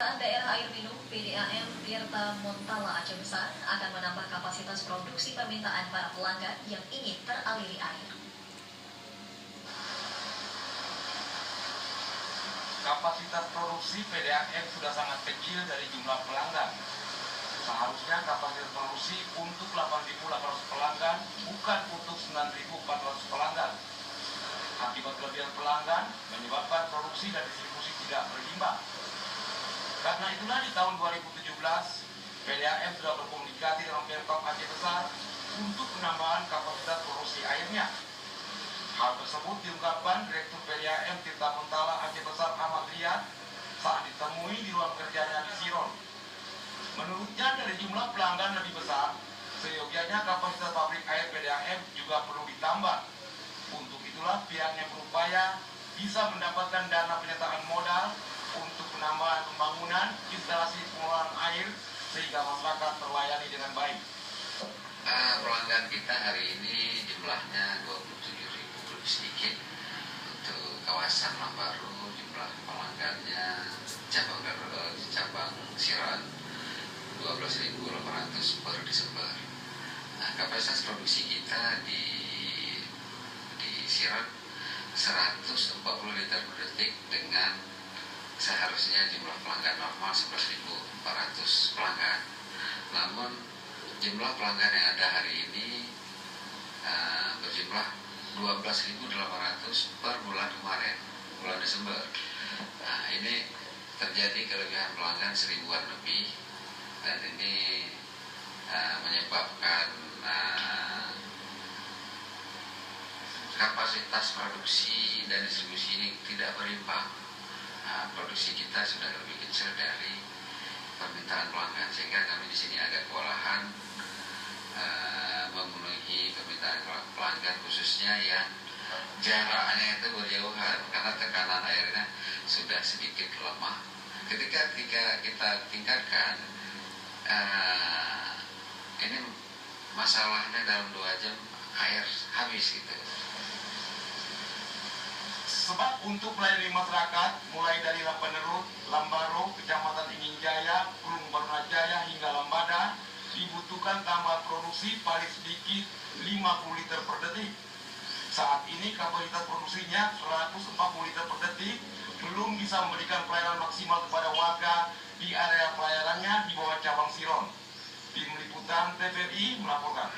Daerah Air Minum PDAM Tirta Montala Aceh Besar akan menambah kapasitas produksi permintaan para pelanggan yang ingin teraliri air. Kapasitas produksi PDAM sudah sangat kecil dari jumlah pelanggan. Seharusnya kapasitas produksi untuk 8.800 pelanggan, bukan untuk 9.400 pelanggan. Akibat kelebihan pelanggan menyebabkan produksi dan distribusi tidak berimbang. Karena itulah di tahun 2017, PDAM sudah berkomunikasi dengan Pemkab Aceh Besar untuk penambahan kapasitas produksi airnya. Hal tersebut diungkapkan Direktur PDAM Tirta Montala Aceh Besar Ahmad Riyad saat ditemui di ruang kerjanya di Siron. Menurutnya dari jumlah pelanggan lebih besar, seyogianya kapasitas pabrik air PDAM juga perlu ditambah. Untuk itulah pihaknya berupaya bisa mendapatkan dana penyertaan modal untuk penambahan pembangunan instalasi pengelolaan air sehingga masyarakat terlayani dengan baik. Pelanggan kita hari ini jumlahnya 27.000 lebih sedikit. Untuk kawasan Lambaru jumlah pelanggannya cabang Siron 12.800 per Desember. Kapasitas produksi kita di Siron 140 liter per detik dengan seharusnya jumlah pelanggan normal 11.400 pelanggan. Namun jumlah pelanggan yang ada hari ini berjumlah 12.800 per bulan kemarin, bulan Desember. Ini terjadi kelebihan pelanggan 1000-an lebih, dan ini menyebabkan kapasitas produksi dan distribusi ini tidak berimbang. Produksi kita sudah lebih kecil dari permintaan pelanggan, sehingga kami di sini agak kewalahan memenuhi permintaan pelanggan, khususnya yang jaraknya itu berjauhan karena tekanan airnya sudah sedikit lemah. Ketika kita tingkatkan, ini masalahnya dalam 2 jam air habis gitu. Sebab untuk melayani masyarakat, mulai dari Lampanerut, Lambaru, Kecamatan Ingin Jaya, Gunung Barunajaya hingga Lambada, dibutuhkan tambahan produksi paling sedikit 50 liter per detik. Saat ini kapasitas produksinya 140 liter per detik, belum bisa memberikan pelayanan maksimal kepada warga di area pelayanannya di bawah cabang Siron. Tim Liputan TVRI melaporkan.